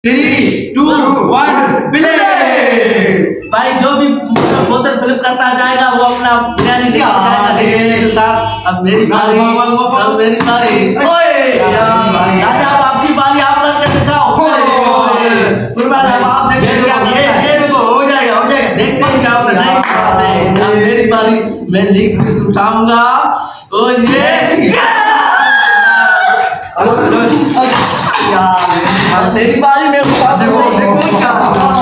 3, 2, 1 play. भाई जो भी बोतल फ्लिप करता जाएगा वो अपना बिरयानी लेके जाएगा लेके के साथ। अब मेरी बारी, अब मेरी बारी। ओए राजा अब आपकी बारी, आप करके दिखाओ। कुर्बान अब आप देखिए क्या करता है। ये देखो हो जाएगा देखते हैं क्या होता है। नहीं अब मेरी बारी, मैं लीग पीस उठाऊंगा। ओ ये यार मेरी बारी में उठा दो।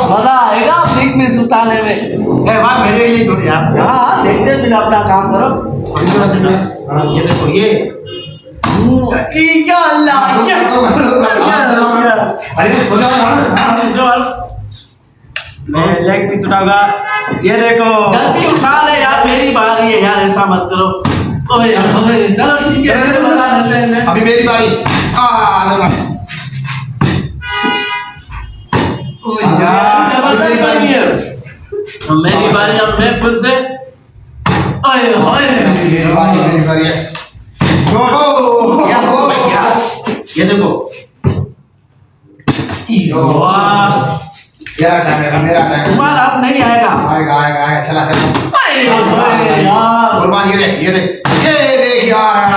मजा आएगा आप लीग पीस उठाने में। ए भाई मेरे लिए छोड़ यार। हाँ देखते बिना अपना काम करो। ये देखो ये या अल्लाह मैं लेग पीस उठाऊंगा। ये देखो जल्दी उठा ले यार, मेरी बारी है यार, ऐसा मत करो। ओए चलो ठीक है, फिर बता देते हैं। अभी मेरी बारी। जबरदस्त बारी है। अब मेरी बारी, अब मैं फिर से। ओए होए मेरी बारी है। ये देखो मेरा टाइम है, मेरा टाइम। तुम्हारा अब नहीं आएगा। आएगा चला यार कुर्बान ये देख यार।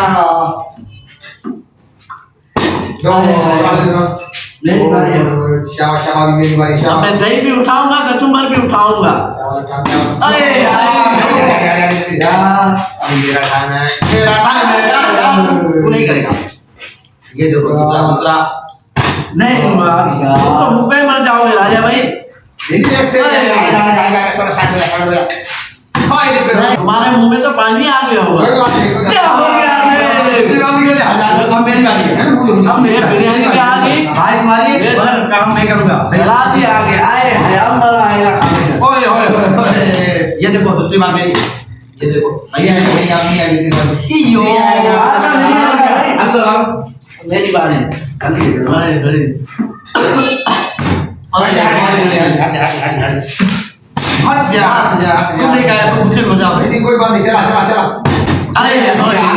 मेरी बारी है। शाबाश मेरी बारी। अब मैं दही भी उठाऊंगा, कचुम्बर भी उठाऊंगा। अरे अभी मेरा टाइम है। तू नहीं करेगा। ये देखो दूसरा नहीं तुम तो भूखे मर जाओगे राजा भाई। तुम्हारे मुंह में तो पानी आ गया होगा। क्या हो गया? अब मेरी बारी है। अब मेरे बिरयानी के आगे भाई तुम्हारी काम मैं करूंगा। सलाद भी आगे आए है, अब मजा आएगा खाने में। ओए ये देखो दूसरी बार मेरी। ये देखो इयो मेरी बारी। हट जा तुम नहीं कहा तो मुझसे हो जाओ। कोई बात नहीं, चला आधा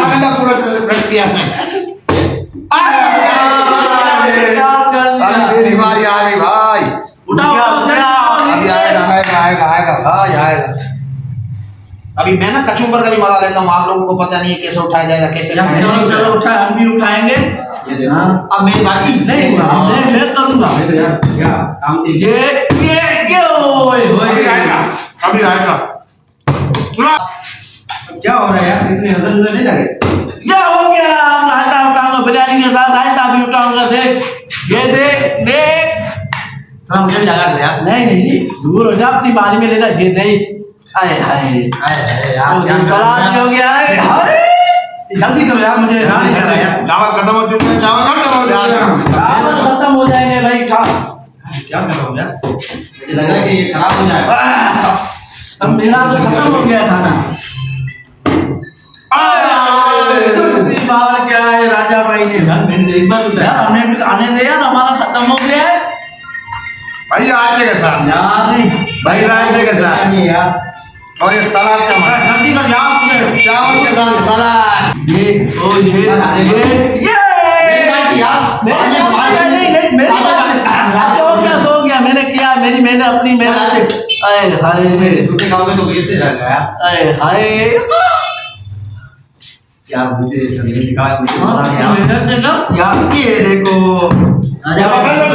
घंटा पूरा रख दिया इसने। मेरी बारी आ गई भाई। उठाओ अभी आएगा भाई। अभी मैं ना कचुम्बर का भी मजा लेता हूँ। आप लोगों को पता नहीं है कैसे उठाया जाएगा, कैसे चलो उठा, हम भी उठाएंगे। ये देखो अब मेरी बारी नहीं मैं करूंगा यार क्या काम थी। ये ओए अभी आएगा। क्या हो रहा है यार, इतने नजर नहीं लगे। क्या हो गया? रायता उठाऊंगा, बिरयानी के साथ रायता भी उठाऊंगा। देख ये देख थोड़ा मुझे भी लगा दे यार। नहीं दूर हो जा, अपनी बारी में लेगा। ये देख आए हाय यार सलाद हो गया है। जल्दी करो यार, मुझे नहीं करना यार। चावल खत्म हो चुके हैं। चावल खत्म हो जाएंगे भाई। खा क्या कर रहा हूँ यार, मुझे लग रहा है कि ये खराब हो जाएगा। अब मेरा तो खत्म हो गया खाना। दूसरी बार क्या है राजा भाई ने? यार मैंने एक बार उठाया यार हमें भी खाने दे यार, हमारा खत्म हो गया है भाई रायते के साथ यार। भाई रायते के साथ नहीं यार, और ये सलाद का मजा। जल्दी कर यार मुझे। चावल के साथ सलाद। ये हो गया मैंने किया। मैंने अपनी मेहनत से। आए हाय झूठे गाँव में तो कैसे जाएगा यार। आए हाय यार मुझे समझ निकाल, मुझे पता नहीं यार। मेहनत से ना यार ये देखो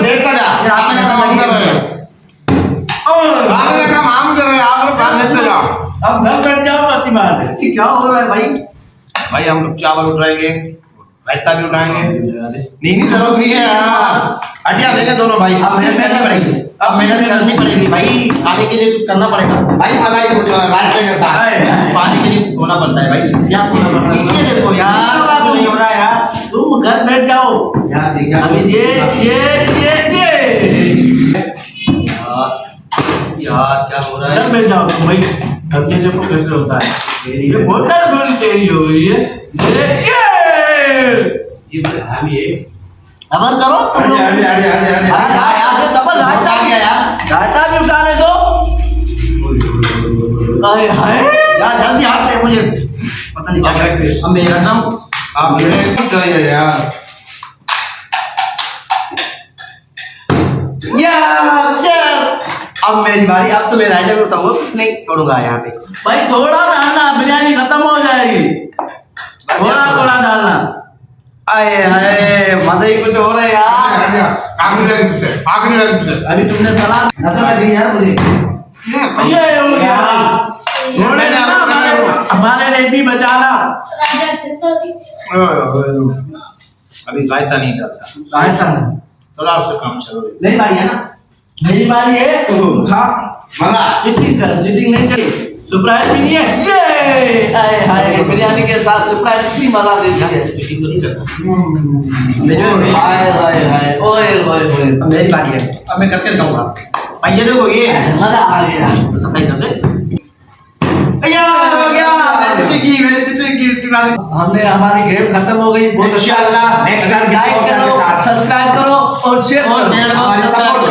देखता जा। खाने का काम कर रहे हो। खाने का काम हम कर रहे हैं, आप लोग खा लेते जाओ। अब घर बैठ जाओ प्रतिभा में। ये क्या हो रहा है भाई। भाई हम लोग चावल उठाएंगे, रायता भी उठाएंगे। नहीं जरूरत नहीं है यार। हटिया देंगे दोनों भाई। अब मेहनत करनी पड़ेगी, अब मेहनत करनी पड़ेगी भाई। खाने के लिए कुछ करना पड़ेगा भाई मलाई कुछ रायते के साथ। पानी के लिए कुछ होना पड़ता है भाई। क्या होना पड़ता है? ये देखो यार नहीं हो रहा है यार। तुम घर बैठ जाओ। यार देखिए अभी ये यार क्या हो रहा घर है। बैठ जाओ तुम भाई। अब ये देखो कैसे होता है। ये बोतल थोड़ी तेरी हो गई है। ये हम ये अमल करो तुम लोग। यार डबल रायता आ गया यार। रायता भी उठाने दो। अरे हाय यार जल्दी हाथ है, मुझे पता नहीं क्या करके। अब मेरा नाम आप जाइए यार। अब मेरी बारी, अब तो मेरा आइटम बताऊंगा, कुछ नहीं छोड़ूंगा यहाँ पे। भाई थोड़ा डालना, बिरयानी खत्म हो जाएगी। थोड़ा थोड़ा डालना। आए हाय, मजा ही कुछ हो रहा है यार। अभी तुमने सलाद नजर लग गई यार मुझे। ये हो गया। थोड़े ना हमारे लिए भी बचाना। राजा छत्रपति अभी जायता नहीं डालता। आए था चलो आपसे काम चलो। मेरी बारी है ना। मेरी बारी है। खा। मजा चीटिंग कर, चीटिंग नहीं चाहिए। सरप्राइज भी नहीं है। ये हाय हाय, बिरयानी के साथ सरप्राइज कितनी मजा देती है। मेरी हाय हाय हाय, ओए ओए ओए। अब मेरी बारी है, अब मैं करके दिखाऊंगा। भाई ये देखो, ये मजा आ गया। सफाई कर दे। यार हो गया, मैंने चिट्ठी की इसकी बारी। हमने हमारी गेम खत्म हो गई। बहुत अच्छा लगा। नेक्स्ट टाइम लाइक करो, सब्सक्राइब करो और शेयर करो। हमारी सपोर्ट